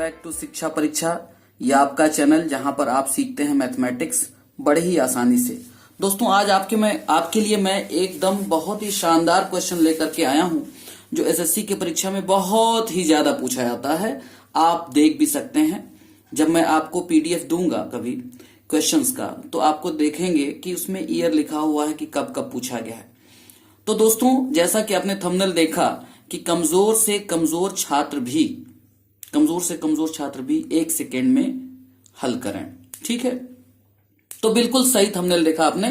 Back to शिक्षा परीक्षा। ये आपका चैनल जहां पर आप सीखते हैं मैथमेटिक्स बड़े ही आसानी से। दोस्तों आज आपके लिए मैं एकदम बहुत ही शानदार क्वेश्चन लेकर के आया हूं जो एसएससी की परीक्षा में बहुत ही ज्यादा पूछा जाता है। आप देख भी सकते हैं, जब मैं आपको पीडीएफ दूंगा कभी क्वेश्चंस का तो आपको देखेंगे कि उसमें ईयर लिखा हुआ है कि कब कब पूछा गया है। तो दोस्तों जैसा कि आपने थंबनेल देखा कि कमजोर से कमजोर छात्र भी 1 सेकेंड में हल करें, ठीक है। तो बिल्कुल सही थंबनेल देखा आपने।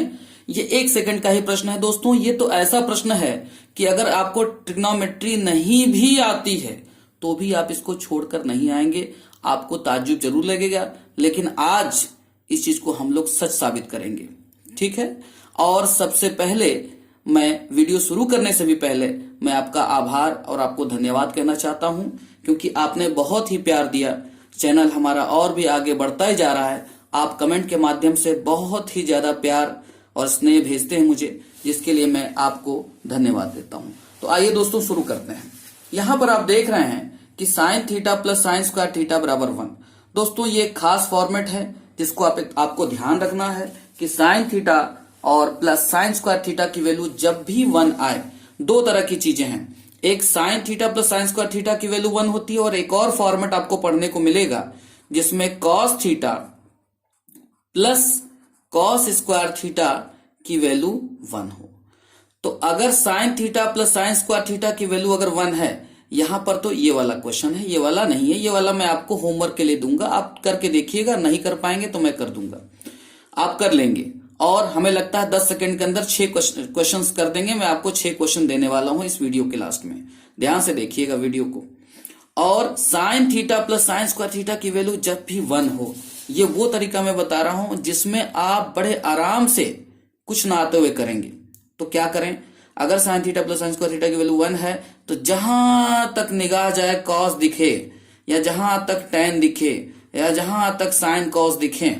ये 1 सेकेंड का ही प्रश्न है दोस्तों। ये तो ऐसा प्रश्न है कि अगर आपको ट्रिग्नोमेट्री नहीं भी आती है तो भी आप इसको छोड़कर नहीं आएंगे, आपको ताज्जुब जरूर लगेगा, लेकिन आज इस चीज को हम लोग सच साबित करेंगे, ठीक है। और सबसे पहले मैं वीडियो शुरू करने से भी पहले मैं आपका आभार और आपको धन्यवाद कहना चाहता हूं, क्योंकि आपने बहुत ही प्यार दिया। चैनल हमारा और भी आगे बढ़ता ही जा रहा है। आप कमेंट के माध्यम से बहुत ही ज्यादा प्यार और स्नेह भेजते हैं मुझे, जिसके लिए मैं आपको धन्यवाद देता हूं। तो आइए दोस्तों शुरू करते हैं। यहां पर आप देख रहे हैं कि sine theta plus sine square theta बराबर 1। दोस्तों ये खास फॉर्मेट है जिसको आपको ध्यान रखना है कि साइन थीटा और प्लस साइन स्क्वायर थीटा की वैल्यू जब भी 1 आए, दो तरह की चीजें हैं। एक sine theta plus sine square theta की वैल्यू 1 होती है और एक और फॉर्मेट आपको पढ़ने को मिलेगा जिसमें cos theta plus cos square theta की वैल्यू 1 हो। तो अगर sine theta plus sine square theta की वैल्यू अगर 1 है, यहां पर तो ये वाला क्वेश्चन है, ये वाला नहीं है। ये वाला मैं आपको होमवर्क के लिए दूंगा, आप करके देखिएगा। नहीं कर पाएंगे तो मैं कर दूंगा, आप कर लेंगे। और हमें लगता है 10 सेकंड के अंदर 6 क्वेश्चंस कर देंगे। मैं आपको 6 क्वेश्चन देने वाला हूं इस वीडियो के लास्ट में, ध्यान से देखिएगा वीडियो को। और sine theta plus sine square theta की वैल्यू जब भी 1 हो, ये वो तरीका मैं बता रहा हूं जिसमें आप बड़े आराम से कुछ ना आते हुए करेंगे। तो क्या करें, अगर sine theta plus sine square theta की वैल्यू 1 है तो जहां तक निगाह जाए कॉस दिखे, या जहां तक टैन दिखे, या जहां तक साइन कॉस दिखे,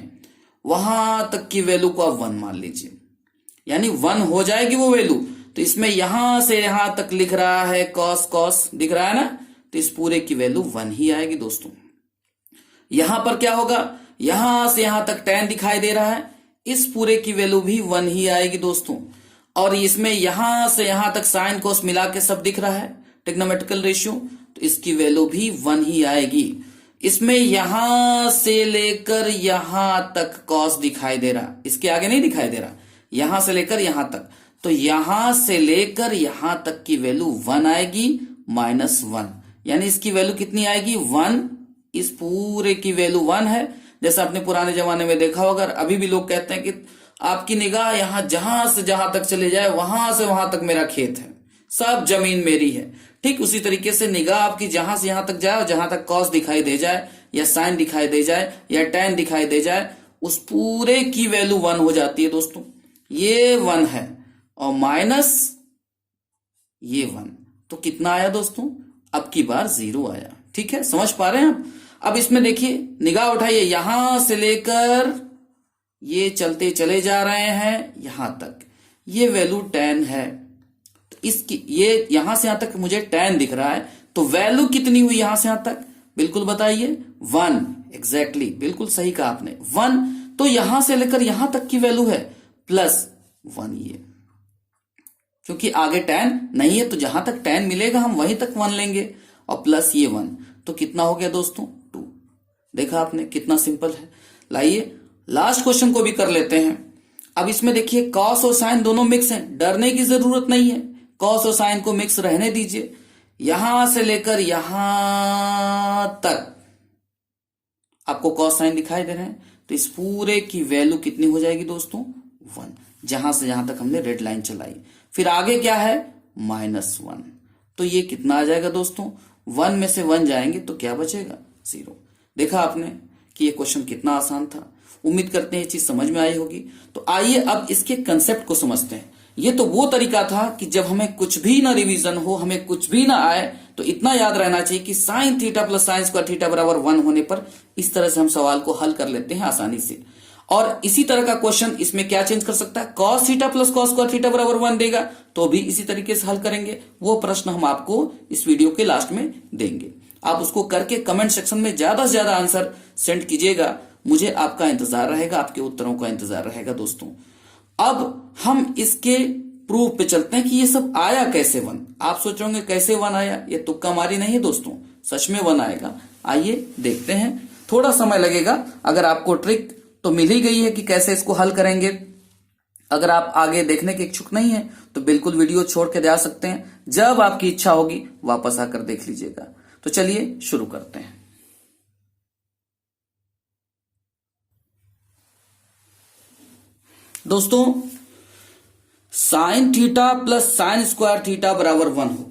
वहां तक की वैल्यू को आप 1 मान लीजिए, यानी 1 हो जाएगी वो वैल्यू। तो इसमें यहां से यहां तक लिख रहा है कॉस कॉस दिख रहा है ना, तो इस पूरे की वैल्यू 1 ही आएगी दोस्तों। यहां पर क्या होगा, यहां से यहां तक टैन दिखाई दे रहा है, इस पूरे की वैल्यू भी 1 ही आएगी दोस्तों। और इसमें यहां से यहां तक साइन कॉस मिला के सब दिख रहा है ट्रिग्नोमेट्रिकल रेशियो, तो इसकी वैल्यू भी 1 ही आएगी। इसमें यहां से लेकर यहां तक कॉस दिखाई दे रहा, इसके आगे नहीं दिखाई दे रहा, यहां से लेकर यहां तक, तो यहां से लेकर यहां तक की वैल्यू 1 आएगी -1, यानी इसकी वैल्यू कितनी आएगी 1। इस पूरे की वैल्यू 1 है। जैसा आपने पुराने जमाने में देखा होगा, अभी भी लोग कहते हैं कि आपकी निगाह यहां जहां से जहां तक चले जाए वहां से वहां तक मेरा खेत है, सब जमीन मेरी है। ठीक उसी तरीके से निगाह आपकी जहां से यहां तक जाए और जहां तक कॉस दिखाई दे जाए, या साइन दिखाई दे जाए, या टैन दिखाई दे जाए, उस पूरे की वैल्यू 1 हो जाती है दोस्तों। ये 1 है और माइनस ये 1, तो कितना आया दोस्तों, अब की बार 0 आया। ठीक है, समझ पा रहे हैं आप। अब इसमें देखिए, निगाह उठाइए, यहां से लेकर ये चलते चले जा रहे हैं यहां तक, ये वैल्यू 10 है। तो इसकी ये यहां से यहां तक मुझे 10 दिख रहा है, तो वैल्यू कितनी हुई यहां से यहां तक, बिल्कुल बताइए 1। एग्जैक्टली, बिल्कुल सही कहा आपने, 1। तो यहां से लेकर यहां तक की वैल्यू है +1, ये क्योंकि आगे 10 नहीं है, तो जहां तक 10 मिलेगा हम वहीं तक 1 लेंगे, और प्लस ये 1, तो कितना हो गया दोस्तों 2। देखा आपने कितना सिंपल है। लाइए लास्ट क्वेश्चन को भी कर लेते हैं। अब इसमें देखिए कॉस और साइन दोनों मिक्स हैं, डरने की जरूरत नहीं है, कॉस और साइन को मिक्स रहने दीजिए। यहां से लेकर यहां तक आपको कॉस साइन दिखाई दे रहे हैं, तो इस पूरे की वैल्यू कितनी हो जाएगी दोस्तों 1, जहां से जहां तक हमने रेड लाइन चलाई। फिर आगे क्या है -1, तो ये कितना आ जाएगा दोस्तों, 1 में से 1 जाएंगे तो क्या बचेगा 0। देखा आपने कि ये क्वेश्चन कितना आसान था। उम्मीद करते हैं ये चीज समझ में आई होगी। तो आइए अब इसके कंसेप्ट को समझते हैं। ये तो वो तरीका था कि जब हमें कुछ भी ना रिवीजन हो, हमें कुछ भी ना आए, तो इतना याद रहना चाहिए कि sine theta plus sine square theta बराबर 1 होने पर इस तरह से हम सवाल को हल कर लेते हैं आसानी से। और इसी तरह का क्वेश्चन इसमें क्या चेंज कर सकता है, cos theta plus cos square theta बराबर 1 देगा तो भी इसी तरीके से हल करेंगे। वो प्रश्न हम आपको इस वीडियो के लास्ट में देंगे। आप उसको करके कमेंट सेक्शन में ज्यादा से ज्यादा आंसर सेंड कीजिएगा। मुझे आपका इंतजार रहेगा, आपके उत्तरों का इंतजार रहेगा दोस्तों। अब हम इसके प्रूफ पे चलते हैं कि ये सब आया कैसे वन। आप सोचोगे कैसे वन आया, ये तुक्का मारी नहीं है दोस्तों, सच में वन आएगा। आइए देखते हैं, थोड़ा समय लगेगा। अगर आपको ट्रिक तो मिल ही गई है कि कैसे इसको हल करेंगे। अगर आप आगे देखने के इच्छुक नहीं है तो बिल्कुल वीडियो छोड़ के जा सकते हैं, जब आपकी इच्छा होगी वापस आकर देख लीजिएगा। तो चलिए शुरू करते हैं। दोस्तों, sine theta plus sine square theta बराबर 1 हो।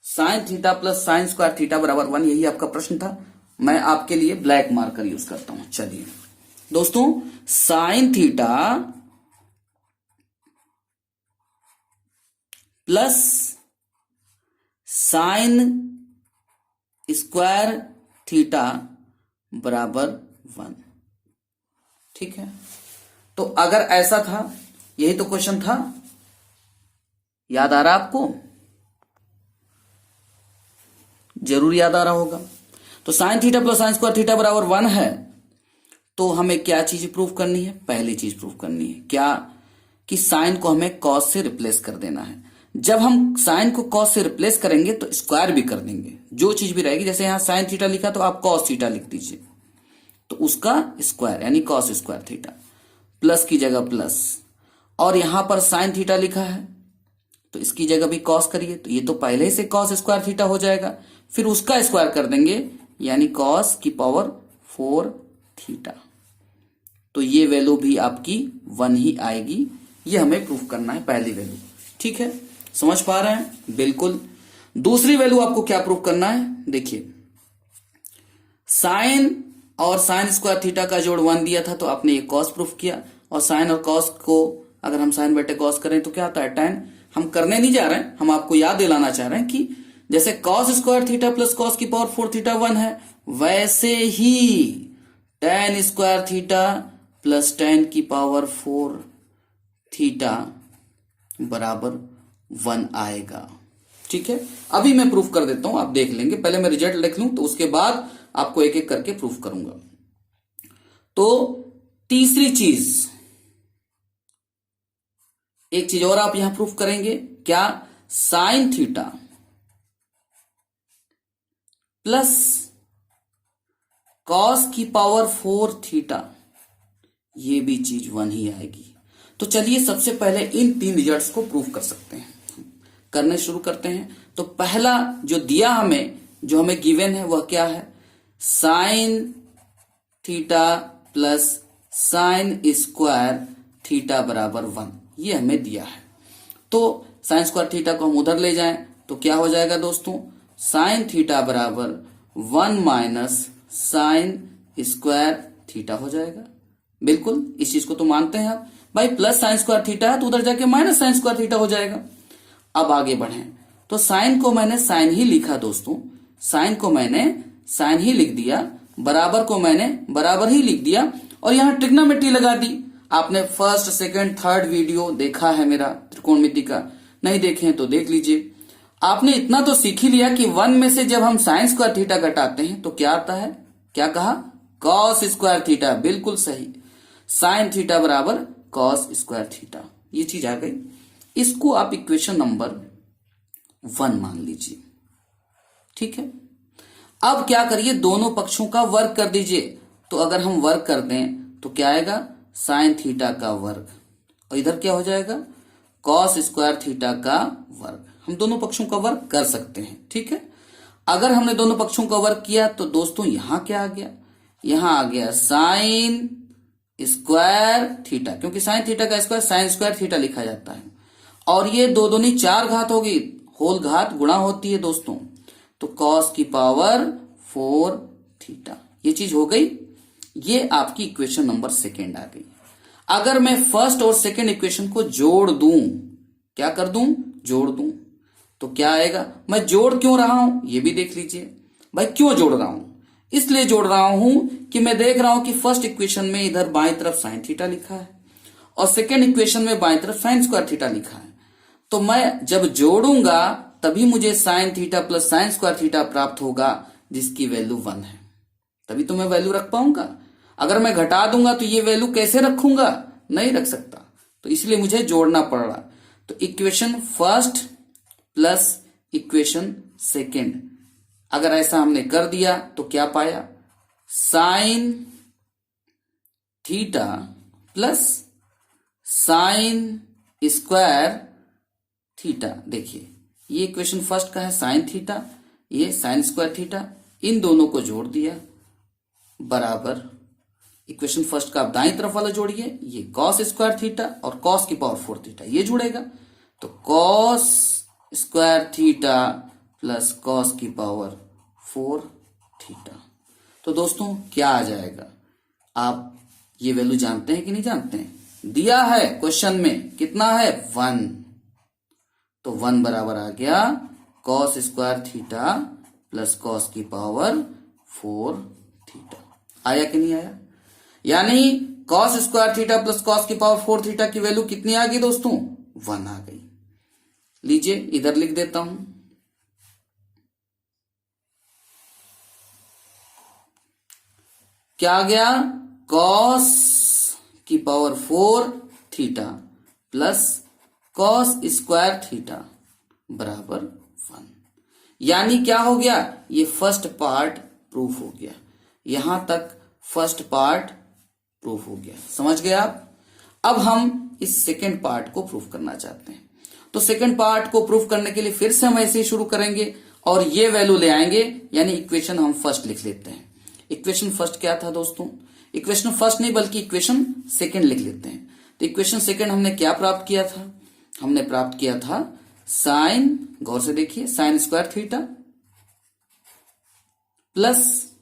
Sine theta plus sine square theta बराबर 1, यही आपका प्रश्न था। मैं आपके लिए ब्लैक मार्कर यूज करता हूं। चलिए दोस्तों, sine theta plus sine square theta बराबर 1, ठीक है। तो अगर ऐसा था, यही तो क्वेश्चन था, याद आ रहा आपको? जरूर याद आ रहा होगा। तो sine theta plus sine square theta बराबर 1 है, तो हमें क्या चीज प्रूव करनी है? पहली चीज प्रूव करनी है क्या? कि साइन को हमें कॉस से रिप्लेस कर देना है। जब हम साइन को कॉस से रिप्लेस करेंगे तो स्क्वायर भी कर देंगे, जो चीज भी रहेगी। जैसे यहां साइन थीटा लिखा तो आप कॉस थीटा लिख दीजिए, तो उसका स्क्वायर यानी कॉस स्क्वायर थीटा, प्लस की जगह प्लस। और यहां पर साइन थीटा लिखा है तो इसकी जगह भी कॉस करिए, तो ये तो पहले से कॉस स्क्वायर थीटा हो जाएगा, फिर उसका स्क्वायर कर देंगे यानी कॉस की पावर 4 थीटा। तो ये वैल्यू भी आपकी 1 ही आएगी। ये हमें प्रूफ करना है, पहली वैल्यू, ठीक है। समझ पा रहे हैं? बिल्कुल। दूसरी वैल्यू आपको क्या प्रूफ करना है? देखिए, साइन और साइन स्क्वायर थीटा का जोड़ 1 दिया था तो आपने ये कॉस प्रूफ किया, और साइन और कॉस को अगर हम साइन बटे कॉस करें तो क्या आता है? tan। हम करने नहीं जा रहे हैं, हम आपको याद दिलाना चाह रहे हैं कि जैसे cos square theta plus cos की पावर 4 थीटा 1 है, वैसे ही tan square theta plus tan की पावर 4 थीटा बराबर 1 आएगा, ठीक है। अभी मैं प्रूफ कर देता हूं, आप देख लेंगे। पहले मैं रिजल्ट लिख लूं तो उसके बाद आपको एक एक करके प्रूफ करूंगा। तो तीसरी चीज, एक चीज और आप यहां प्रूफ करेंगे क्या? साइन थीटा प्लस कॉस की पावर 4 थीटा, ये भी चीज 1 ही आएगी। तो चलिए सबसे पहले इन 3 रिजल्ट्स को प्रूफ कर सकते हैं, करने शुरू करते हैं। तो पहला जो दिया हमें, जो हमें गिवन है, वह क्या है? Sine theta plus sine square theta बराबर 1, ये हमें दिया है। तो साइन स्क्वायर थीटा को हम उधर ले जाएं तो क्या हो जाएगा दोस्तों? साइन थीटा बराबर 1 माइनस साइन स्क्वायर थीटा हो जाएगा। बिल्कुल, इस चीज को तो मानते हैं आप भाई। प्लस साइन स्क्वायर थीटा है तो उधर जाके माइनस साइन स्क्वायर थीटा हो जाएगा। अब आगे बढ़ें तो साइन को मैंने साइन ही लिखा दोस्तों, साइन को मैंने साइन ही लिख दिया, बराबर को मैंने बराबर ही लिख दिया, और यहां ट्रिग्नोमेट्री लगा दी। आपने फर्स्ट सेकंड थर्ड वीडियो देखा है मेरा त्रिकोणमिति का, नहीं देखे हैं तो देख लीजिए। आपने इतना तो सीख ही लिया कि 1 में से जब हम साइन स्क्वायर थीटा घटाते हैं तो क्या आता है? क्या कहा? Cos square theta. बिल्कुल सही, साइन थीटा बराबर कॉस स्क्वायर थीटा, ये चीज आ गई। इसको आप इक्वेशन नंबर 1 मान लीजिए, ठीक है। अब क्या करिए? दोनों पक्षों का वर्ग कर दीजिए। तो अगर हम वर्ग कर दें तो क्या आएगा? साइन थीटा का वर्ग, और इधर क्या हो जाएगा? कॉस स्क्वायर थीटा का वर्ग। हम दोनों पक्षों का वर्ग कर सकते हैं, ठीक है। अगर हमने दोनों पक्षों का वर्ग किया तो दोस्तों यहां क्या आ गया? यहां आ गया साइन स्क्वायर थीटा, क्योंकि साइन थीटा का स्क्वायर साइन स्क्वायर थीटा लिखा जाता है। और ये 2 दूनी 4 घात होगी, होल घात गुणा होती है दोस्तों, तो कॉस की पावर 4 थीटा, ये चीज हो गई। ये आपकी इक्वेशन नंबर 2 आ गई। अगर मैं फर्स्ट और सेकंड इक्वेशन को जोड़ दूं, क्या कर दूं? जोड़ दूं, तो क्या आएगा? मैं जोड़ क्यों रहा हूं ये भी देख लीजिए। भाई क्यों जोड़ रहा हूं? इसलिए जोड़ रहा हूं कि मैं देख रहा हूं कि फर्स्ट इक्वेशन में इधर बाएं तरफ साइन थीटा लिखा है और सेकंड इक्वेशन में बाएं तरफ साइन स्क्वायर थीटा लिखा है। तो मैं जब जोड़ूंगा तभी मुझे sine theta plus sine square theta प्राप्त होगा, जिसकी वैल्यू 1 है, तभी तो मैं वैल्यू रख पाऊंगा। अगर मैं घटा दूंगा तो ये वैल्यू कैसे रखूंगा, नहीं रख सकता, तो इसलिए मुझे जोड़ना पड़ रहा। तो equation first plus equation second, अगर ऐसा हमने कर दिया तो क्या पाया, sine theta plus sine square theta. देखिए ये इक्वेशन फर्स्ट का है साइन थीटा, ये साइन स्क्वायर थीटा, इन दोनों को जोड़ दिया बराबर इक्वेशन फर्स्ट का आप दाईं तरफ वाला जोड़िए, ये कॉस स्क्वायर थीटा और कॉस की पावर 4 थीटा ये जुड़ेगा, तो cos square theta plus cos की पावर 4 थीटा। तो दोस्तों क्या आ जाएगा, आप ये वैल्यू जानते हैं कि नहीं जानते हैं, दिया है क्वेश्चन में कितना है 1, तो 1 बराबर आ गया cos square theta plus cos की पावर 4 थीटा। आया कि नहीं आया, यानी cos square theta plus cos की पावर 4 थीटा की वैल्यू कितनी आ गई दोस्तों, 1 आ गई। लीजिए इधर लिख देता हूं, क्या आ गया, कॉस की power 4 theta plus cos square theta बराबर 1। यानी क्या हो गया, ये फर्स्ट पार्ट प्रूफ हो गया, यहां तक फर्स्ट पार्ट प्रूफ हो गया, समझ गए आप। अब हम इस सेकेंड पार्ट को प्रूफ करना चाहते हैं, तो सेकेंड पार्ट को प्रूफ करने के लिए फिर से हम ऐसे ही शुरू करेंगे और ये वैल्यू ले आएंगे, यानी इक्वेशन हम फर्स्ट लिख लेते हैं। इक्वेशन फर्स्ट क्या था दोस्तों, इक्वेशन फर्स्ट नहीं बल्कि इक्वेशन सेकेंड लिख लेते हैं। तो इक्वेशन सेकेंड हमने क्या प्राप्त किया था, हमने प्राप्त किया था साइन, गौर से देखिए, sine square theta plus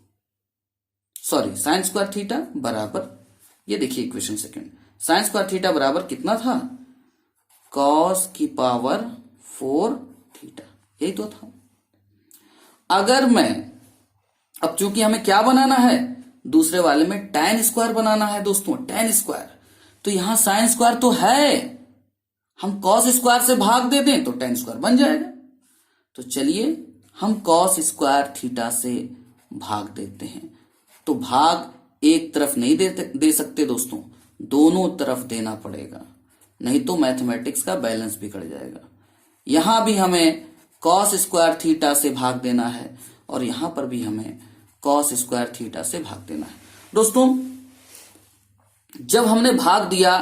sine square theta बराबर, ये देखिए equation second, sine square theta बराबर कितना था, कॉस की पावर 4 थीटा, यही तो था। अगर मैं, अब चूंकि हमें क्या बनाना है, दूसरे वाले में tan स्क्वायर बनाना है दोस्तों, tan स्क्वायर, तो यहां साइन स्क्वायर तो है, हम कॉस स्क्वायर से भाग दे दें तो tan स्क्वायर बन जाएगा। तो चलिए हम कॉस स्क्वायर थीटा से भाग देते हैं, तो भाग एक तरफ नहीं दे सकते दोस्तों, दोनों तरफ देना पड़ेगा, नहीं तो मैथमेटिक्स का बैलेंस बिगड़ जाएगा। यहां भी हमें कॉस स्क्वायर थीटा से भाग देना है और यहां पर भी हमें कॉस स्क्वायर थीटा से भाग देना है। दोस्तों जब हमने भाग दिया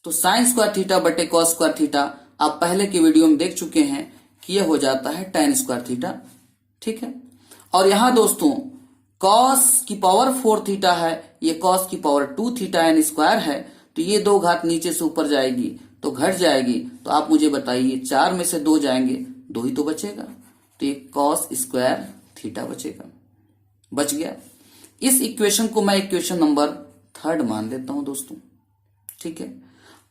तो साइन स्क्वायर थीटा बटे कॉस स्क्वायर थीटा, आप पहले की वीडियो में देख चुके हैं कि यह हो जाता है tan स्क्वायर थीटा, ठीक है। और यहां दोस्तों कॉस की पावर 4 थीटा है, ये कॉस की पावर 2 थीटा n स्क्वायर है, तो ये 2 घात नीचे से ऊपर जाएगी तो घट जाएगी, तो आप मुझे बताइए 4 में से 2 जाएंगे, 2 ही तो बचेगा, तो ये कॉस स्क्वायर थीटा बचेगा, बच गया। इस इक्वेशन को मैं इक्वेशन नंबर 3 मान लेता हूं दोस्तों, ठीक है।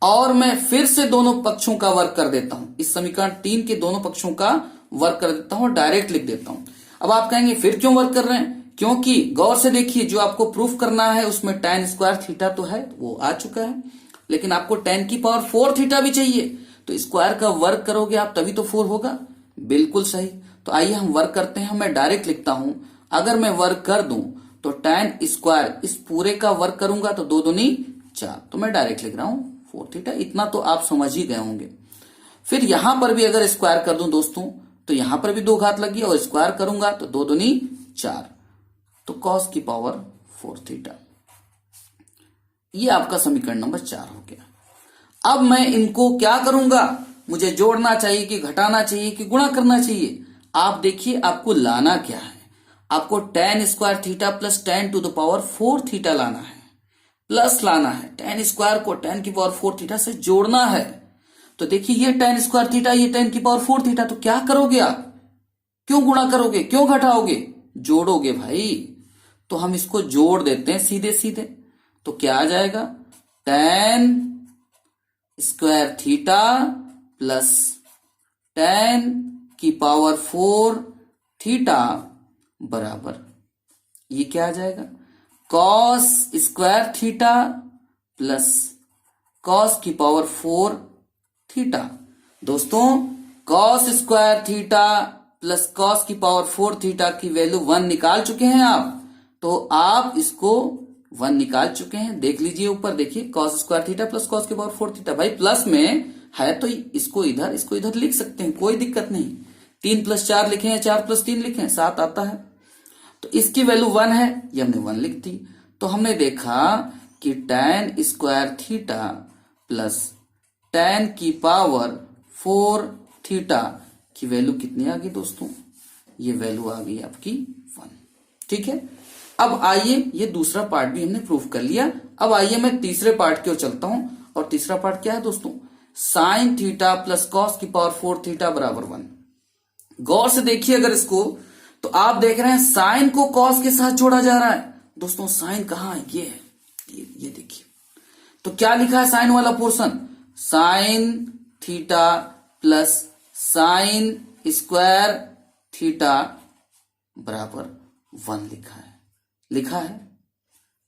और मैं फिर से दोनों पक्षों का वर्क कर देता हूं, इस समीकरण 3 के दोनों पक्षों का वर्क कर देता हूं, डायरेक्ट लिख देता हूं। अब आप कहेंगे फिर क्यों वर्क कर रहे हैं, क्योंकि गौर से देखिए जो आपको प्रूफ करना है उसमें tan स्क्वायर थीटा तो है, वो आ चुका है, लेकिन आपको tan की पावर 4 थीटा भी चाहिए, तो स्क्वायर का वर्क करोगे आप तभी तो 4 होगा, बिल्कुल सही। तो आइए हम वर्क करते हैं, मैं डायरेक्ट लिखता हूं, अगर मैं वर्क कर दूं तो tan स्क्वायर, इस पूरे का वर्क करूंगा तो 2 दूनी 4, तो मैं डायरेक्ट लिख रहा हूं 4 थीटा, इतना तो आप समझ ही गए होंगे। फिर यहां पर भी अगर स्क्वायर कर दूं दोस्तों तो यहां पर भी 2 घात लगी और स्क्वायर करूंगा तो 2 दूनी 4, तो कॉस की पावर 4 थीटा, ये आपका समीकरण नंबर 4 हो गया। अब मैं इनको क्या करूंगा, मुझे जोड़ना चाहिए कि घटाना चाहिए कि गुणा करना चाहिए, आप देखिए आपको लाना क्या है, आपको tan square theta plus tan to the power 4 theta लाना है, प्लस लाना है, tan स्क्वायर को tan की पावर 4 थीटा से जोड़ना है। तो देखिए ये tan स्क्वायर थीटा, ये tan की पावर 4 थीटा, तो क्या करोगे आप, क्यों गुणा करोगे, क्यों घटाओगे, जोड़ोगे भाई। तो हम इसको जोड़ देते हैं सीधे सीधे, तो क्या आ जाएगा, tan square theta plus tan की पावर 4 थीटा बराबर, ये क्या आ जाएगा, cos square theta plus cos की पावर 4 थीटा। दोस्तों cos square theta plus cos की पावर 4 थीटा की वैल्यू 1 निकाल चुके हैं आप। तो आप इसको 1 निकाल चुके हैं, देख लीजिए ऊपर देखिए, cos square theta plus cos की पावर 4 थीटा। भाई प्लस में है तो इसको इधर लिख सकते हैं, कोई दिक्कत नहीं। 3 + 4 लिखे हैं, 4 + 3 लिखे हैं, 7 आता है। तो इसकी वैल्यू 1 है, ये हमने 1 लिख दी। तो हमने देखा कि tan square theta plus tan की पावर 4 थीटा की वैल्यू कितनी आ गई दोस्तों? ये वैल्यू आ गई आपकी 1। ठीक है, अब आइए, ये दूसरा पार्ट भी हमने प्रूफ कर लिया। अब आइए मैं तीसरे पार्ट की ओर चलता हूं। और तीसरा पार्ट क्या है दोस्तों? साइन थीटा प्लस कॉस की पावर 4 थीटा बराबर 1। गौर से देखिए अगर इसको, तो आप देख रहे हैं साइन को कॉस के साथ जोड़ा जा रहा है। दोस्तों साइन कहां है? ये है, ये देखिए। तो क्या लिखा है साइन वाला portion? Sine theta plus sine square theta बराबर 1 लिखा है,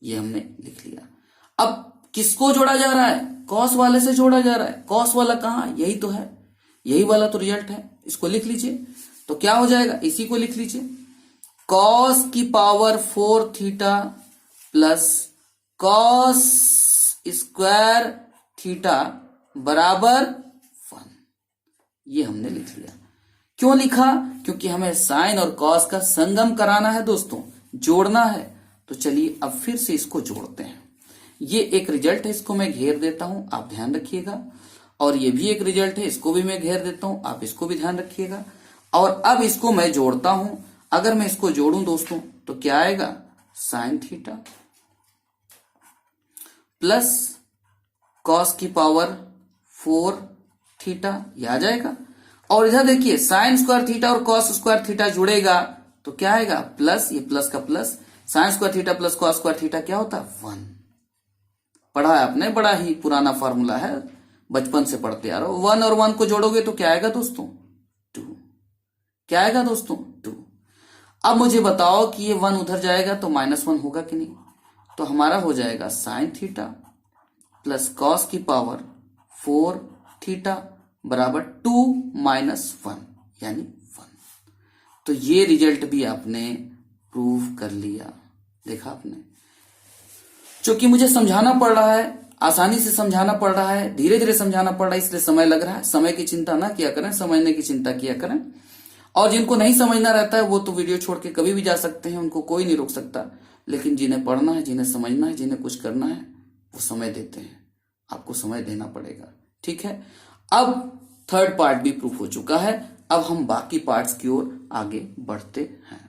ये हमने लिख लिया। अब किसको जोड़ा जा रहा है? कॉस वाले से जोड़ा जा रहा है। कॉस वाला कहां? यही तो है, यही वाला तो रिजल्ट है। इसको लिख लीजिए, तो क्या हो जाएगा? इसी को लिख लीजिए, कॉस की power 4 theta plus cos square theta बराबर 1। ये हमने लिख लिया। क्यों लिखा? क्योंकि हमें साइन और कॉस का संगम कराना है दोस्तों, जोड़ना है। तो चलिए अब फिर से इसको जोड़ते हैं। ये एक रिजल्ट है, इसको मैं घेर देता हूं, आप ध्यान रखिएगा। और ये भी एक रिजल्ट है, इसको भी मैं घेर देता हूं, आप इसको भी ध्यान रखिएगा। और अब इसको मैं जोड़ता हूं। अगर मैं इसको जोड़ूं दोस्तों तो क्या आएगा? साइन थीटा प्लस कॉस की पावर 4 थीटा, ये आ जाएगा। और इधर देखिए साइन स्क्वायर थीटा और कॉस स्क्वायर थीटा जुड़ेगा तो क्या आएगा? प्लस, ये प्लस का plus, sine square theta plus cos square theta क्या होता है? 1। पढ़ा है आपने, बड़ा ही पुराना फॉर्मूला है, बचपन से पढ़ते आ रहे हो। 1 और 1 को जोड़ोगे तो क्या आएगा दोस्तों? 2। क्या आएगा दोस्तों? 2। अब मुझे बताओ कि ये 1 उधर जाएगा तो -1 होगा कि नहीं? तो हमारा हो जाएगा साइन थीटा प्लस कॉस की पावर 4 थीटा बराबर 2 - 1 यानी 1। तो ये रिजल्ट भी आपने प्रूव कर लिया। देखा आपने, क्योंकि मुझे समझाना पड़ रहा है, आसानी से समझाना पड़ रहा है, धीरे धीरे समझाना पड़ रहा है, इसलिए समय लग रहा है। समय की चिंता ना किया करें, समझने की चिंता किया करें। और जिनको नहीं समझना रहता है वो तो वीडियो छोड़ के कभी भी जा सकते हैं, उनको कोई नहीं रोक सकता। लेकिन जिन्हें पढ़ना है, जिन्हें समझना है, जिन्हें कुछ करना है, वो समय देते हैं। आपको समय देना पड़ेगा, ठीक है। अब थर्ड पार्ट भी प्रूफ हो चुका है। अब हम बाकी पार्ट्स की ओर आगे बढ़ते हैं।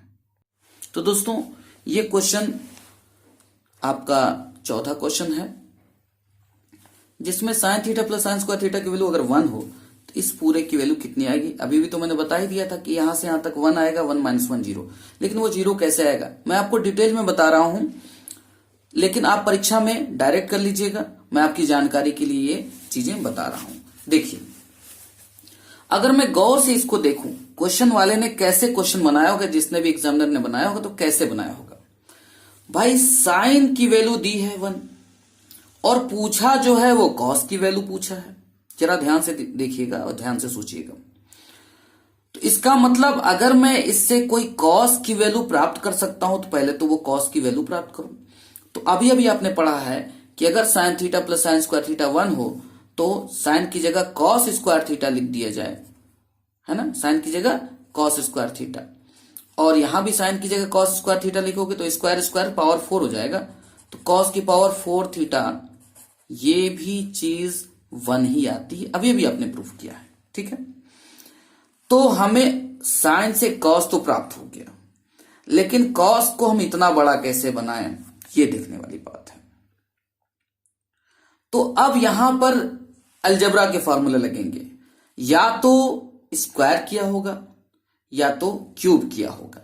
तो दोस्तों ये क्वेश्चन आपका चौथा क्वेश्चन है, जिसमें sine theta plus sine square theta की वैल्यू अगर 1 हो तो इस पूरे की वैल्यू कितनी आएगी? अभी भी तो मैंने बता ही दिया था कि यहां से यहां तक 1 आएगा, 1 - 1 0। लेकिन वो 0 कैसे आएगा मैं आपको डिटेल में बता रहा हूं, लेकिन आप परीक्षा में डायरेक्ट कर लीजिएगा। मैं आपकी जानकारी के लिए ये चीजें बता रहा हूं। देखिए, अगर मैं गौर से इसको देखूं, क्वेश्चन वाले ने कैसे क्वेश्चन बनाया होगा, जिसने भी एग्जामिनर ने बनाया होगा तो कैसे बनाया होगा। भाई साइन की वैल्यू दी है 1 और पूछा जो है वो कॉस की वैल्यू पूछा है। जरा ध्यान से देखिएगा और ध्यान से सोचिएगा। तो इसका मतलब अगर मैं इससे कोई कॉस की वैल्यू प्राप्त कर सकता हूं तो पहले तो वो कॉस की वैल्यू प्राप्त करूं। तो अभी अभी आपने पढ़ा है कि अगर sine theta plus sine square theta 1 हो तो साइन की जगह कॉस स्क्वायर थीटा लिख दिया जाए, है ना। साइन की जगह कॉस स्क्वायर थीटा, और यहां भी साइन की जगह कॉस स्क्वायर थीटा लिखोगे तो स्क्वायर स्क्वायर पावर 4 हो जाएगा। तो कॉस की पावर 4 थीटा, ये भी चीज 1 ही आती है। अभी अभी आपने प्रूफ किया है, ठीक है। तो हमें साइन से कॉस तो प्राप्त हो गया, लेकिन कॉस को हम इतना बड़ा कैसे बनाएं, ये देखने वाली बात है। तो अब यहां पर अलजेब्रा के फॉर्मूले लगेंगे, या तो स्क्वायर किया होगा या तो क्यूब किया होगा।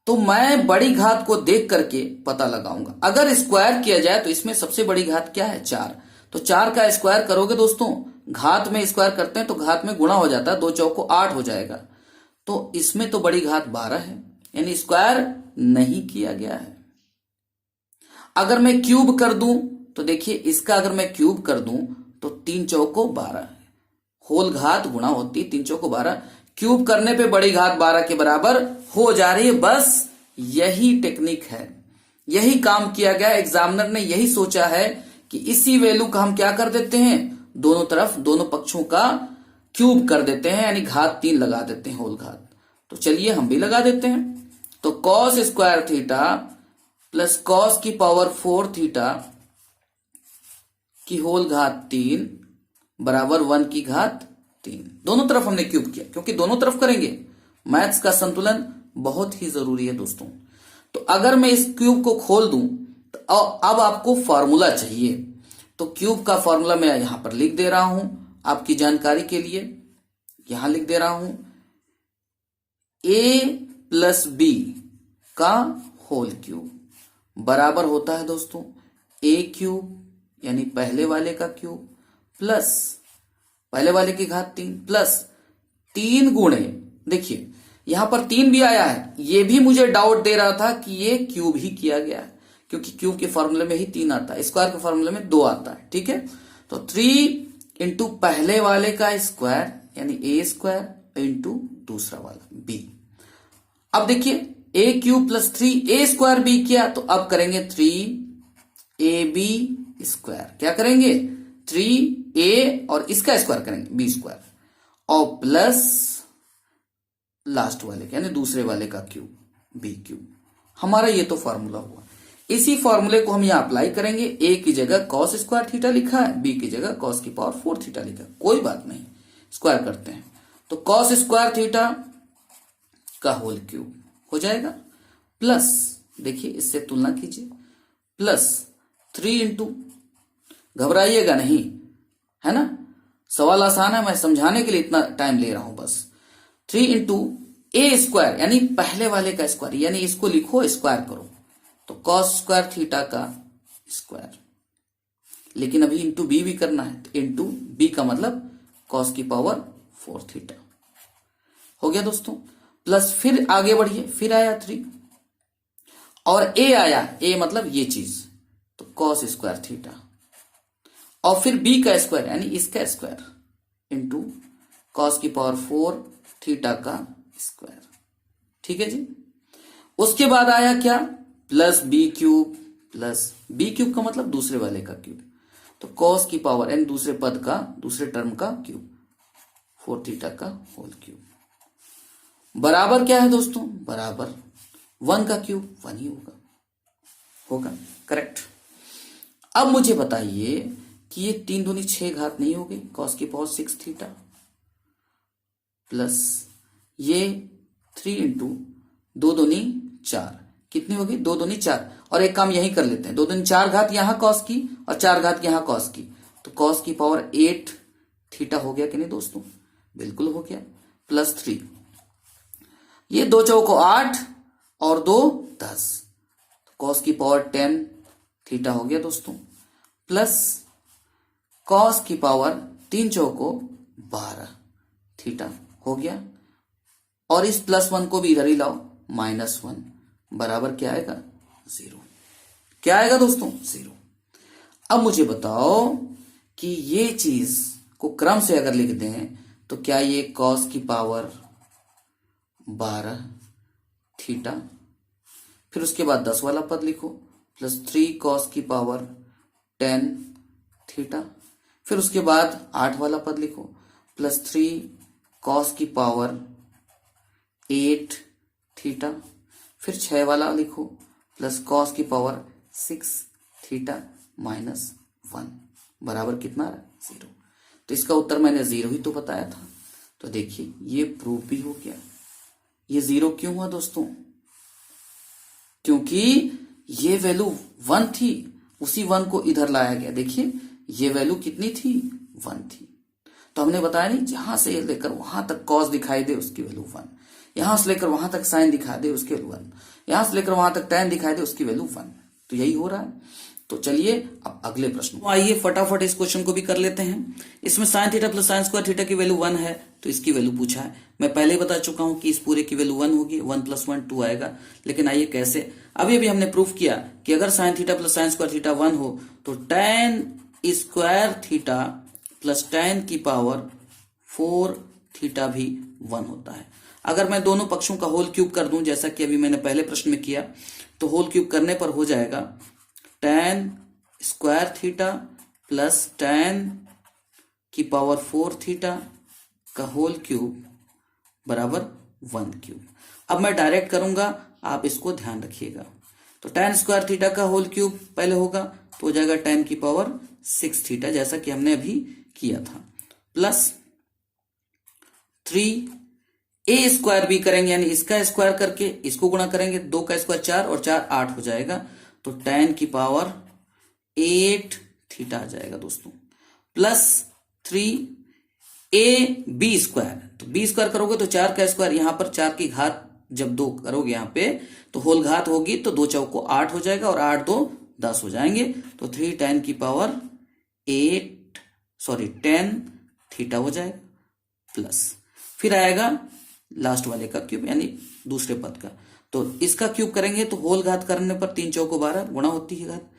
तो मैं बड़ी घात को देख करके पता लगाऊंगा। अगर स्क्वायर किया जाए तो इसमें सबसे बड़ी घात क्या है? 4। तो 4 का स्क्वायर करोगे दोस्तों, घात में स्क्वायर करते हैं तो घात में गुणा हो जाता है, 2 चौको 8 हो जाएगा। तो इसमें तो बड़ी घात 12 है, यानी स्क्वायर नहीं किया गया है। अगर मैं क्यूब कर दूं तो देखिए, इसका अगर मैं क्यूब कर दूं तो 3 चौको 12 है, होल घात गुणा होती है, 3 चौको 12। क्यूब करने पे बड़ी घात 12 के बराबर हो जा रही है। बस यही टेक्निक है, यही काम किया गया। एग्जामिनर ने यही सोचा है कि इसी वैल्यू का हम क्या कर देते हैं, दोनों तरफ दोनों पक्षों का क्यूब कर देते हैं, यानी घात 3 लगा देते हैं, होल घात। तो चलिए हम भी लगा देते हैं। तो cos square theta plus cos की पावर 4 थीटा की होल घात 3 बराबर 1 की घात 3। दोनों तरफ हमने क्यूब किया, क्योंकि दोनों तरफ करेंगे। मैथ्स का संतुलन बहुत ही जरूरी है दोस्तों। तो अगर मैं इस क्यूब को खोल दूं तो अब आपको फॉर्मूला चाहिए। तो क्यूब का फॉर्मूला मैं यहां पर लिख दे रहा हूं आपकी जानकारी के लिए। यहां लिख दे रहा हूं a प्लस बी का होल क्यूब बराबर होता है दोस्तों a क्यूब यानी पहले वाले का क्यूब प्लस पहले वाले की घात 3 प्लस 3 गुणे, देखिए यहां पर 3 भी आया है। ये भी मुझे डाउट दे रहा था कि ये क्यूब ही किया गया है, क्योंकि क्यूब के फॉर्मूले में ही 3 आता है, स्क्वायर के फॉर्मूले में 2 आता है। ठीक है, तो 3 इंटू पहले वाले का स्क्वायर यानी a स्क्वायर इंटू दूसरा वाला b। अब देखिए a cube plus 3a square b किया, तो अब करेंगे 3ab स्क्वायर। क्या करेंगे, 3a और इसका स्क्वायर करेंगे b स्क्वायर और प्लस लास्ट वाले का यानी दूसरे वाले का क्यूब b क्यूब। हमारा ये तो फॉर्मूला हुआ। इसी फॉर्मूले को हम यहां अप्लाई करेंगे। a की जगह कॉस स्क्वायर थीटा लिखा है, b की जगह कॉस की पावर 4 थीटा लिखा है, कोई बात नहीं, स्क्वायर करते हैं। तो कॉस स्क्वायर थीटा का होल क्यूब हो जाएगा प्लस, देखिए इससे तुलना कीजिए, प्लस 3 इंटू, घबराइएगा नहीं, है ना, सवाल आसान है, मैं समझाने के लिए इतना टाइम ले रहा हूं बस। 3 इंटू ए स्क्वायर यानी पहले वाले का स्क्वायर, यानी इसको लिखो स्क्वायर करो, तो कॉस स्क्वायर थीटा का स्क्वायर, लेकिन अभी इंटू बी भी करना है, तो इंटू बी का मतलब कॉस की पावर 4 थीटा हो गया दोस्तों। प्लस फिर आगे बढ़िए, फिर आया 3 और ए आया, ए मतलब ये चीज, तो कॉस स्क्वायर थीटा और फिर बी का स्क्वायर यानी इसका स्क्वायर इंटू कॉस की पावर 4 थीटा का स्क्वायर। ठीक है जी। उसके बाद आया क्या, plus b cube, plus b cube का मतलब दूसरे वाले का क्यूब, तो कॉस की पावर यानी दूसरे पद का, दूसरे टर्म का क्यूब 4 थीटा का होल क्यूब बराबर क्या है दोस्तों, बराबर 1 का क्यूब 1 ही होगा करेक्ट। अब मुझे बताइए कि ये 3 दूनी 6 घात नहीं हो गई, कॉस की पावर 6 थीटा प्लस ये 3 इंटू 2 दूनी 4, कितनी होगी 2 दूनी 4, और एक काम यही कर लेते हैं, 2 दूनी 4 घात यहां कॉस की और 4 घात यहां कॉस की, तो कॉस की पावर 8 थीटा हो गया कि नहीं दोस्तों, बिल्कुल हो गया। प्लस 3, ये 2 चौको 8 और 2 10, तो कॉस की पावर 10 थीटा हो गया दोस्तों, प्लस कॉस की पावर 3 चौको 12 थीटा हो गया, और इस प्लस 1 को भी इधर ही लाओ, -1 बराबर क्या आएगा 0। क्या आएगा दोस्तों 0। अब मुझे बताओ कि ये चीज को क्रम से अगर लिख दें तो क्या ये कॉस की पावर 12 थीटा, फिर उसके बाद 10 वाला पद लिखो, प्लस 3 कॉस की पावर 10 थीटा, फिर उसके बाद 8 वाला पद लिखो, प्लस 3 कॉस की पावर 8 थीटा, फिर 6 वाला लिखो, प्लस कॉस की पावर 6 थीटा -1 बराबर कितना 0। तो इसका उत्तर मैंने 0 ही तो बताया था। तो देखिए ये प्रूफ भी हो गया। ये 0 क्यों हुआ दोस्तों, क्योंकि ये वैल्यू 1 थी, उसी 1 को इधर लाया गया। देखिए ये वैल्यू कितनी थी 1 थी, तो हमने बताया नहीं, जहां से लेकर वहां तक कॉस दिखाई दे उसकी वैल्यू 1, यहां से लेकर वहां तक साइन दिखा दे उसकी वैल्यू 1, यहां से लेकर वहां तक tan दिखाई दे उसकी वैल्यू 1। तो यही हो रहा है। तो चलिए अब अगले प्रश्न, आइए फटाफट इस क्वेश्चन को भी कर लेते हैं। इसमें sine theta plus sine square theta की वैल्यू 1 है, तो इसकी वैल्यू पूछा है। मैं पहले ही बता चुका हूं कि इस पूरे की वैल्यू 1 होगी, 1 + 1 2 आएगा। लेकिन आइए कैसे, अभी अभी हमने प्रूफ किया कि अगर sine theta plus sine square theta 1 हो तो tan square theta plus tan की पावर 4 थीटा भी 1 होता है। अगर मैं दोनों पक्षों का होल क्यूब कर दूं, जैसा कि अभी मैंने पहले प्रश्न में किया, तो होल क्यूब करने पर हो जाएगा tan square theta plus tan की पावर 4 थीटा का होल क्यूब बराबर 1 क्यूब। अब मैं डायरेक्ट करूंगा, आप इसको ध्यान रखिएगा। तो tan स्क्वायर थीटा का होल क्यूब पहले होगा तो हो जाएगा tan की पावर 6 थीटा, जैसा कि हमने अभी किया था, प्लस 3 a स्क्वायर भी करेंगे, यानी इसका स्क्वायर करके इसको गुणा करेंगे, 2 का स्क्वायर 4 और 4 8 हो जाएगा, तो tan की पावर 8 थीटा आ जाएगा दोस्तों, प्लस 3ab स्क्वायर। तो b स्क्वायर करोगे तो 4 का स्क्वायर, यहां पर 4 की घात जब 2 करोगे यहाँ पे तो होल घात होगी, तो 2 चौको 8 हो जाएगा और 8 2 10 हो जाएंगे, तो 3 tan की पावर 10 थीटा हो जाएगा, प्लस फिर आएगा लास्ट वाले का क्यूब यानी दूसरे पद का, तो इसका क्यूब करेंगे तो होल घात करने पर 3 चौको 12 गुणा होती है घात,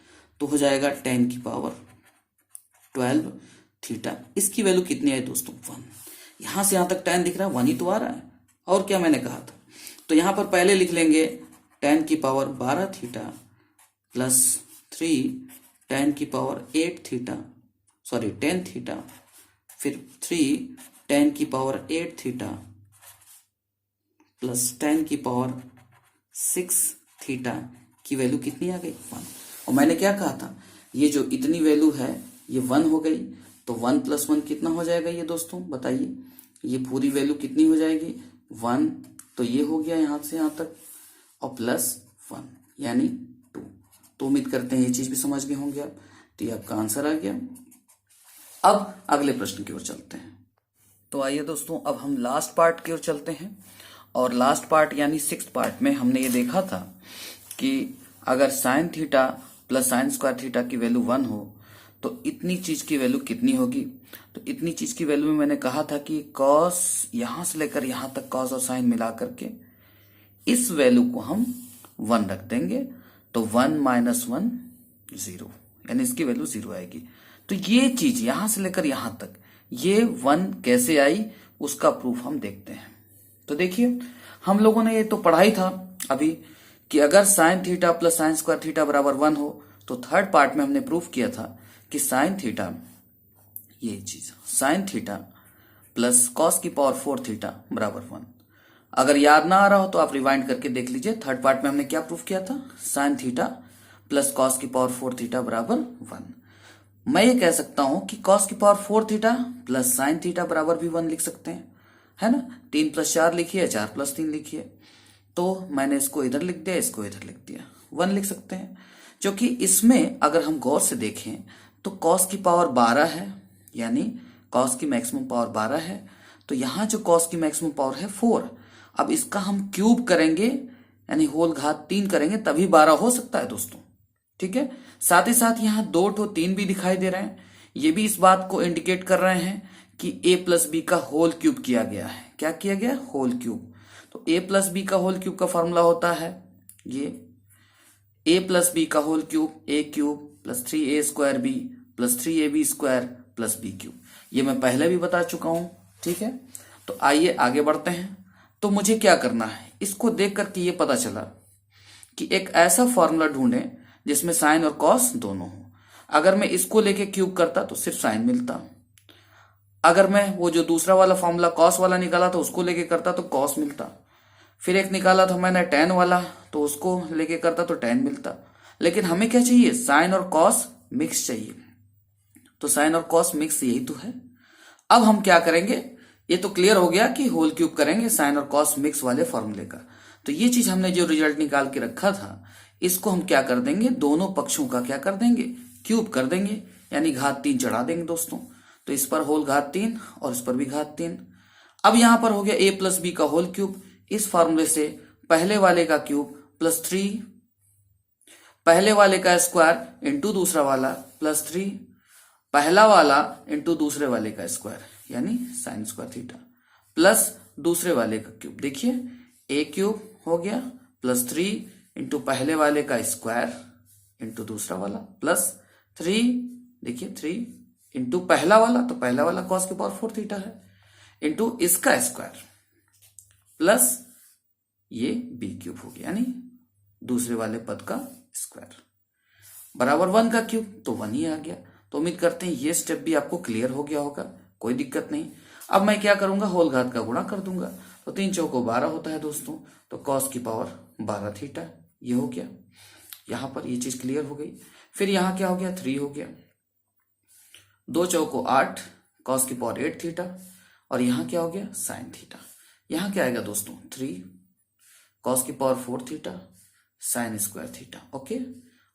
तो हो जाएगा 10 की पावर 12 थीटा। इसकी वैल्यू कितनी है दोस्तों? 1। यहां से यहां तक tan दिख रहा है, 1 ही तो आ रहा है, और क्या मैंने कहा था। तो यहां पर पहले लिख लेंगे tan की पावर 12 थीटा प्लस 3 tan की पावर 8 थीटा, सॉरी 10 थीटा, फिर 3 tan की पावर 8 थीटा प्लस 10 की पावर 6 थीटा की वैल्यू कितनी आ गई? 1। और मैंने क्या कहा था, ये जो इतनी वैल्यू है ये 1 हो गई, तो 1 प्लस 1 कितना हो जाएगा ये दोस्तों बताइए? ये पूरी वैल्यू कितनी हो जाएगी? 1, तो ये हो गया यहां से यहां तक, और प्लस 1 यानी 2। तो उम्मीद करते हैं ये चीज भी समझ गए होंगे आप, तो ये आपका आंसर आ गया। अब अगले प्रश्न की ओर चलते हैं। तो आइए दोस्तों, अब हम लास्ट पार्ट की ओर चलते हैं, और लास्ट पार्ट यानी 6th पार्ट में हमने ये देखा था कि अगर sine theta plus sine square theta की वैल्यू 1 हो तो इतनी चीज की वैल्यू कितनी होगी। तो इतनी चीज की वैल्यू में मैंने कहा था कि कॉस यहां से लेकर यहां तक कॉस और साइन मिला करके इस वैल्यू को हम 1 रख देंगे, तो 1 माइनस 1 0, यानी इसकी वैल्यू 0 आएगी। तो ये चीज यहां से लेकर यहां तक ये 1 कैसे आई उसका प्रूफ हम देखते हैं। तो देखिए, हम लोगों ने ये तो पढ़ा ही था अभी कि अगर sine theta plus sine square theta बराबर 1 हो, तो थर्ड पार्ट में हमने प्रूफ किया था कि साइन थीटा, ये चीज साइन थीटा प्लस कॉस की पावर 4 थीटा बराबर 1। अगर याद ना आ रहा हो तो आप रिवाइंड करके देख लीजिए, थर्ड पार्ट में हमने क्या प्रूफ किया था, साइन थीटा प्लस कॉस की पावर 4 थीटा बराबर 1। मैं ये कह सकता हूं कि कॉस की power 4 theta plus sine theta बराबर भी 1 लिख सकते हैं, है ना। 3 प्लस 4 लिखिए, 4 प्लस 3 लिखिए, तो मैंने इसको इधर लिख दिया, इसको इधर लिख दिया, 1 लिख सकते हैं। क्योंकि इसमें अगर हम गौर से देखें तो कॉस की पावर 12 है, यानी कॉस की मैक्सिमम पावर 12 है, तो यहां जो कॉस की मैक्सिमम पावर है 4। अब इसका हम क्यूब करेंगे यानी होल घात 3 करेंगे तभी 12 हो सकता है दोस्तों, ठीक है। साथ ही साथ यहाँ 2 तो 3 भी दिखाई दे रहे हैं, ये भी इस बात को इंडिकेट कर रहे हैं कि a प्लस बी का होल क्यूब किया गया है। क्या किया गया? Whole cube. तो a प्लस बी का होल क्यूब का फॉर्मूला होता है ये a प्लस बी का whole cube, a cube plus 3a square b plus 3ab square plus b cube. ये मैं पहले भी बता चुका हूं, ठीक है। तो आइए आगे बढ़ते हैं। तो मुझे क्या करना है, इसको देख करके ये पता चला कि एक ऐसा फॉर्मूला ढूंढें जिसमें साइन और कॉस दोनों हो। अगर मैं इसको लेके क्यूब करता तो सिर्फ साइन मिलता, अगर मैं वो जो दूसरा वाला फॉर्मूला कॉस वाला निकाला था उसको लेके करता तो कॉस मिलता, फिर एक निकाला था मैंने tan वाला तो उसको लेके करता तो tan मिलता। लेकिन हमें क्या चाहिए? साइन और कॉस मिक्स चाहिए, तो साइन और कॉस मिक्स यही तो है। अब हम क्या करेंगे, ये तो क्लियर हो गया कि होल क्यूब करेंगे साइन और कॉस मिक्स वाले फॉर्मूले का। तो ये चीज हमने जो रिजल्ट निकाल के रखा था इसको हम क्या कर देंगे, दोनों पक्षों का क्या कर देंगे, क्यूब कर देंगे, यानी घात 3 चढ़ा देंगे दोस्तों। तो इस पर होल घात 3 और इस पर भी घात 3। अब यहां पर हो गया a प्लस बी का होल क्यूब, इस फॉर्मूले से पहले वाले का क्यूब प्लस 3, पहले वाले का स्क्वायर इंटू दूसरा वाला प्लस 3, पहला वाला इंटू दूसरे वाले का स्क्वायर यानी साइन स्क्वायर थीटा प्लस दूसरे वाले का क्यूब। देखिए a क्यूब हो गया प्लस 3 इंटू पहले वाले का स्क्वायर इंटू दूसरा वाला प्लस 3, देखिए 3 इंटू पहला वाला, तो पहला वाला कॉस की पावर 4 थीटा है, इंटू इसका स्क्वायर प्लस ये बी क्यूब हो गया, यानी दूसरे वाले पद का स्क्वायर बराबर 1 का क्यूब, तो 1 ही आ गया। तो उम्मीद करते हैं ये स्टेप भी आपको क्लियर हो गया होगा, कोई दिक्कत नहीं। अब मैं क्या करूंगा, होल घात का गुणा कर दूंगा, तो 3 चौको 12 होता है दोस्तों, तो कॉस की पावर 12 थीटा, ये हो गया। यहां पर ये चीज क्लियर हो गई। फिर यहां क्या हो गया, 3 हो गया, 2 चौको 8, कॉस की पावर 8 थीटा, और यहां क्या हो गया, साइन थीटा। यहां क्या आएगा दोस्तों, 3 कॉस की power 4 theta sine square theta, okay.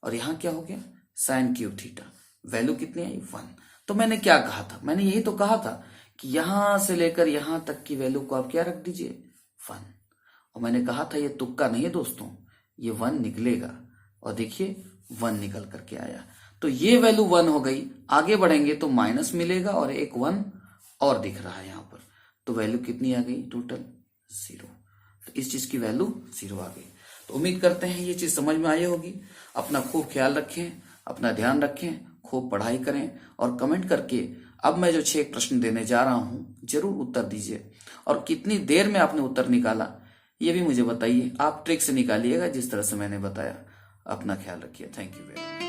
और यहां क्या हो गया, साइन क्यूब थीटा। वैल्यू कितनी आई, 1। तो मैंने क्या कहा था, मैंने यही तो कहा था कि यहां से लेकर यहां तक की वैल्यू को आप क्या रख दीजिए, 1। और मैंने कहा था ये तुक्का नहीं है दोस्तों, ये 1 निकलेगा, और देखिए 1 निकल करके आया। तो ये वैल्यू 1 हो गई। आगे बढ़ेंगे तो माइनस मिलेगा और एक 1 और दिख रहा है यहां पर, तो वैल्यू कितनी आ गई, टोटल 0। तो इस चीज की वैल्यू 0 आ गई। तो उम्मीद करते हैं ये चीज समझ में आई होगी। अपना खूब ख्याल रखें, अपना ध्यान रखें, खूब पढ़ाई करें, और कमेंट करके अब मैं जो 6 प्रश्न देने जा रहा हूं जरूर उत्तर दीजिए। और कितनी देर में आपने उत्तर निकाला ये भी मुझे बताइए। आप ट्रिक से निकालिएगा जिस तरह से मैंने बताया। अपना ख्याल रखिए। Thank you very much.